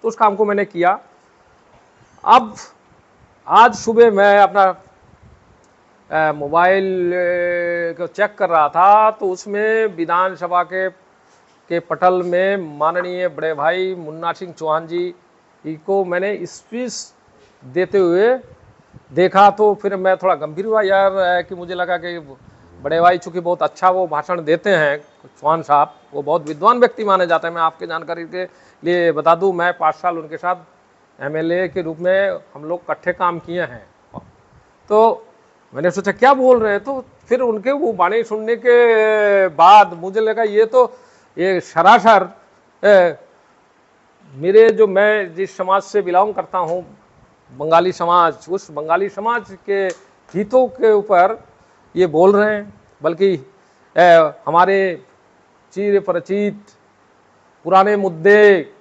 तो उस काम को मैंने किया। अब आज सुबह मैं अपना मोबाइल को चेक कर रहा था, तो उसमें विधानसभा के पटल में माननीय बड़े भाई मुन्ना सिंह चौहान जी को मैंने स्पीच देते हुए देखा। तो फिर मैं थोड़ा गंभीर हुआ यार, कि मुझे लगा कि बड़े भाई चूँकि बहुत अच्छा वो भाषण देते हैं चौहान साहब, वो बहुत विद्वान व्यक्ति माने जाते हैं। मैं आपके जानकारी के लिए बता दूं, मैं 5 साल उनके साथ एमएलए के रूप में हम लोग इकट्ठे काम किए हैं। तो मैंने सोचा क्या बोल रहे हैं, तो फिर उनके वो वाणी सुनने के बाद मुझे लगा ये सरासर मेरे जो मैं जिस समाज से बिलोंग करता हूँ, बंगाली समाज, उस बंगाली समाज के हितों के ऊपर ये बोल रहे हैं। बल्कि हमारे चिर परिचित पुराने मुद्दे,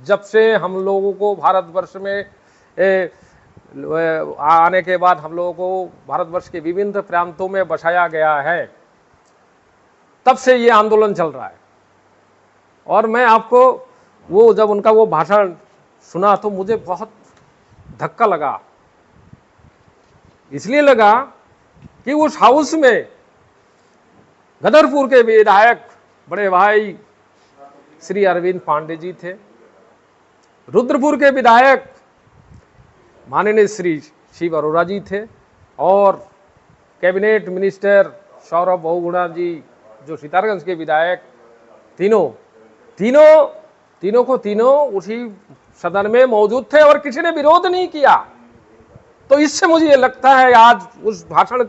जब से हम लोगों को भारतवर्ष में आने के बाद हम लोगों को भारतवर्ष के विभिन्न प्रांतों में बसाया गया है, तब से ये आंदोलन चल रहा है। और मैं आपको वो जब उनका वो भाषण सुना तो मुझे बहुत धक्का लगा। इसलिए लगा कि उस हाउस में गदरपुर के विधायक बड़े भाई श्री अरविंद पांडे जी थे, रुद्रपुर के विधायक माननीय श्री शिव अरोड़ा जी थे, और कैबिनेट मिनिस्टर सौरभ बहुगुणा जी जो सितारगंज के विधायक, तीनों उसी सदन में मौजूद थे और किसी ने विरोध नहीं किया। तो इससे मुझे ये लगता है आज उस भाषण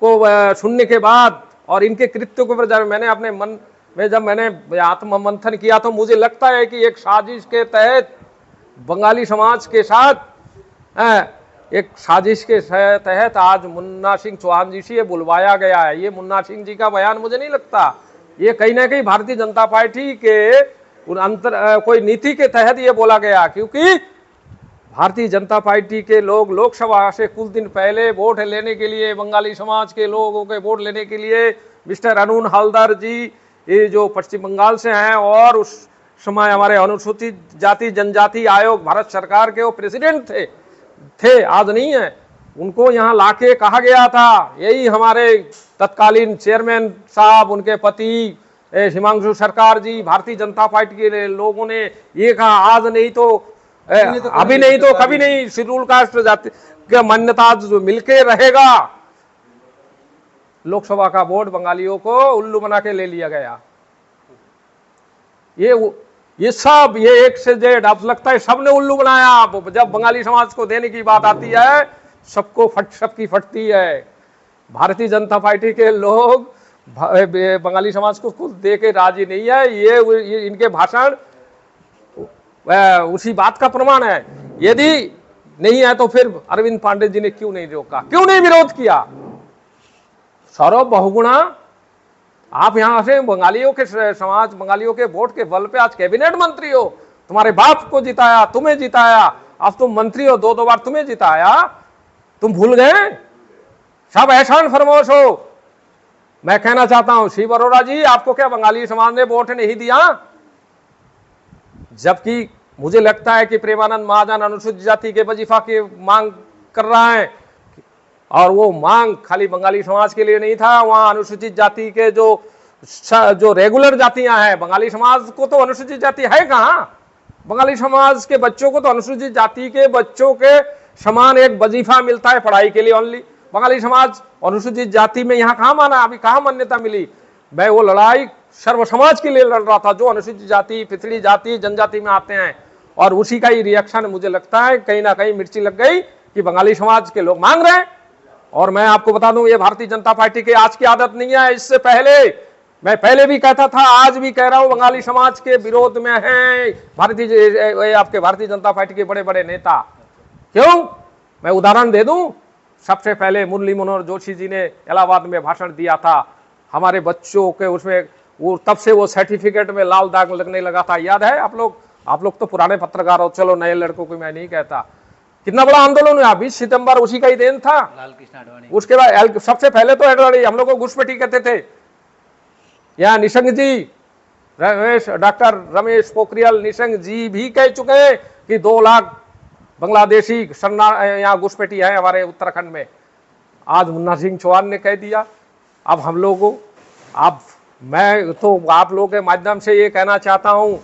को सुनने के बाद और इनके कृत्यों के ऊपर जब मैंने अपने मन में जब मैंने आत्म मंथन किया, तो मुझे लगता है कि एक साजिश के तहत बंगाली समाज के साथ एक साजिश के तहत आज मुन्ना सिंह चौहान जी से ये बुलवाया गया है। ये मुन्ना सिंह जी का बयान मुझे नहीं लगता, ये कहीं ना कहीं भारतीय जनता पार्टी के कोई नीति के तहत ये बोला गया, क्योंकि भारतीय जनता पार्टी के लोग लोकसभा से कुछ दिन पहले वोट लेने के लिए, बंगाली समाज के लोगों के वोट लेने के लिए मिस्टर अरुण हालदार जी, ये जो पश्चिम बंगाल से हैं और उस समय हमारे अनुसूचित जाति जनजाति आयोग भारत सरकार के वो प्रेसिडेंट थे, आज नहीं है, उनको यहाँ लाके कहा गया था, यही हमारे तत्कालीन चेयरमैन साहब, उनके पति हिमांशु सरकार जी, भारतीय जनता पार्टी के लोगों ने ये कहा, आज नहीं तो अभी नहीं तो कभी नहीं शेड्यूल कास्ट जाति का मान्यता जो मिलके रहेगा। लोकसभा का वोट बंगालियों को उल्लू बना के ले लिया गया। ये सब ये एक से जेड अब लगता है सबने उल्लू बनाया। जब बंगाली समाज को देने की बात आती है सबकी फटती है। भारतीय जनता पार्टी के लोग बंगाली समाज को कुछ दे के राजी नहीं है। ये इनके भाषण उसी बात का प्रमाण है। यदि नहीं है तो फिर अरविंद पांडे जी ने क्यों नहीं रोका, क्यों नहीं विरोध किया? सौरभ बहुगुणा, आप यहां से बंगालियों के समाज, बंगालियों के वोट के बल पे आज कैबिनेट मंत्री हो, तुम्हारे बाप को जिताया, तुम्हें जिताया, अब तुम मंत्री हो, 2 बार तुम्हें जिताया, तुम भूल गए? सब एहसान फरमोश हो। मैं कहना चाहता हूं शिव अरोड़ा जी, आपको क्या बंगाली समाज ने वोट नहीं दिया? जबकि मुझे लगता है कि प्रेमानंद महाजन अनुसूचित जाति के वजीफा की मांग कर रहा है, और वो मांग खाली बंगाली समाज के लिए नहीं था, वहां अनुसूचित जाति के जो रेगुलर जातियां हैं, बंगाली समाज को तो अनुसूचित जाति है कहां? बंगाली समाज के बच्चों को तो अनुसूचित जाति के बच्चों के समान एक वजीफा मिलता है पढ़ाई के लिए ओनली। बंगाली समाज अनुसूचित जाति में यहाँ कहाँ माना, अभी कहाँ मान्यता मिली? मैं वो लड़ाई सर्व समाज के लिए लड़ रहा था, जो अनुसूचित जाति, पिछड़ी जाति, जनजाति में आते हैं, और उसी का ही रिएक्शन मुझे लगता है कहीं ना कहीं मिर्ची लग गई कि बंगाली समाज के लोग मांग रहे हैं। और मैं आपको बता दूं, ये भारतीय जनता पार्टी की आज की आदत नहीं है। इससे पहले मैं पहले भी कहता था, आज भी कह रहा हूं, बंगाली समाज के विरोध में है आपके भारतीय जनता पार्टी के बड़े बड़े नेता। क्यों? मैं उदाहरण दे दूं, सबसे पहले मुरली मनोहर जोशी जी ने इलाहाबाद में भाषण दिया था, हमारे बच्चों के उसमें वो तब से वो सर्टिफिकेट में लाल दाग लगने लगा था, याद है आप लोग तो पुराने पत्रकार हो, चलो नए लड़कों को मैं नहीं कहता। कितना बड़ा आंदोलन हुआ, 20 सितंबर उसी का ही दिन था। उसके बाद सबसे पहले तो हम लोग को घुसपैठी कहते थे। यहाँ निशंक जी डॉक्टर रमेश पोखरियाल निशंक जी भी कह चुके हैं कि 2 लाख बांग्लादेशी शरणा यहाँ घुसपैठी है हमारे उत्तराखंड में। आज मुन्ना सिंह चौहान ने कह दिया। अब हम लोगों अब मैं तो आप लोगों के माध्यम से ये कहना चाहता हूँ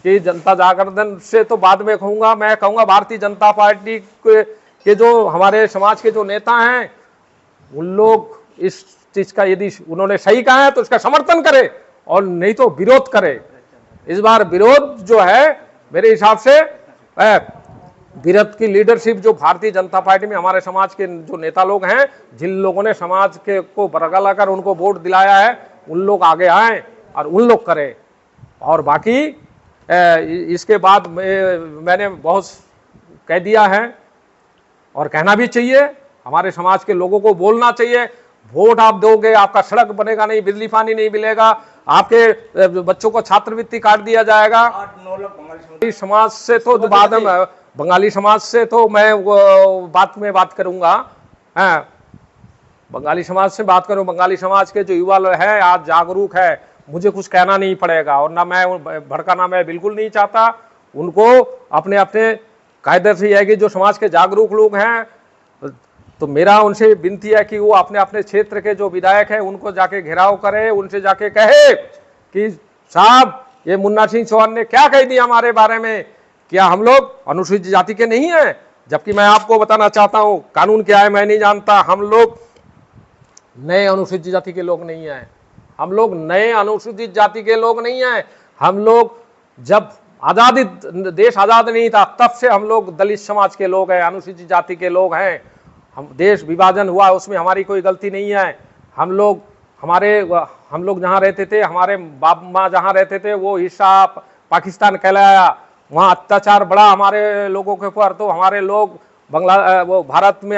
कि जनता जागरण से तो बाद में कहूँगा, मैं कहूँगा भारतीय जनता पार्टी के जो हमारे समाज के जो नेता हैं उन लोग इस चीज का यदि उन्होंने सही कहा है तो इसका समर्थन करे और नहीं तो विरोध करे। इस बार विरोध जो है मेरे हिसाब से विरोध की लीडरशिप जो भारतीय जनता पार्टी में हमारे समाज के जो नेता लोग हैं, जिन लोगों ने समाज के को बरगला कर उनको वोट दिलाया है, उन लोग आगे आए और उन लोग करें। और बाकी इसके बाद मैंने बहुत कह दिया है और कहना भी चाहिए, हमारे समाज के लोगों को बोलना चाहिए। वोट आप दोगे, आपका सड़क बनेगा नहीं, बिजली पानी नहीं मिलेगा, आपके बच्चों को छात्रवृत्ति काट दिया जाएगा। समाज से तो बाद में बंगाली समाज से तो मैं बात करूंगा, बंगाली समाज से बात करूं। बंगाली समाज के जो युवा है आज जागरूक है, मुझे कुछ कहना नहीं पड़ेगा और ना मैं भड़काना मैं बिल्कुल नहीं चाहता। उनको अपने अपने कायदे से है कि जो समाज के जागरूक लोग हैं, तो मेरा उनसे विनती है कि वो अपने अपने क्षेत्र के जो विधायक हैं उनको जाके घेराव करे, उनसे जाके कहे कि साहब ये मुन्ना सिंह चौहान ने क्या कह दिया हमारे बारे में, क्या हम लोग अनुसूचित जाति के नहीं हैं? जबकि मैं आपको बताना चाहता हूं कानून क्या है मैं नहीं जानता। हम लोग नए अनुसूचित जाति के लोग नहीं हैं, हम लोग नए अनुसूचित जाति के लोग नहीं हैं। हम लोग जब आजादी देश आजाद नहीं था तब से हम लोग दलित समाज के लोग हैं, अनुसूचित जाति के लोग हैं। हम देश विभाजन हुआ उसमें हमारी कोई गलती नहीं है। हम लोग जहाँ रहते थे, हमारे बाप माँ जहाँ रहते थे वो हिस्सा पाकिस्तान कहलाया, वहाँ अत्याचार बड़ा हमारे लोगों के ऊपर, तो हमारे लोग भारत में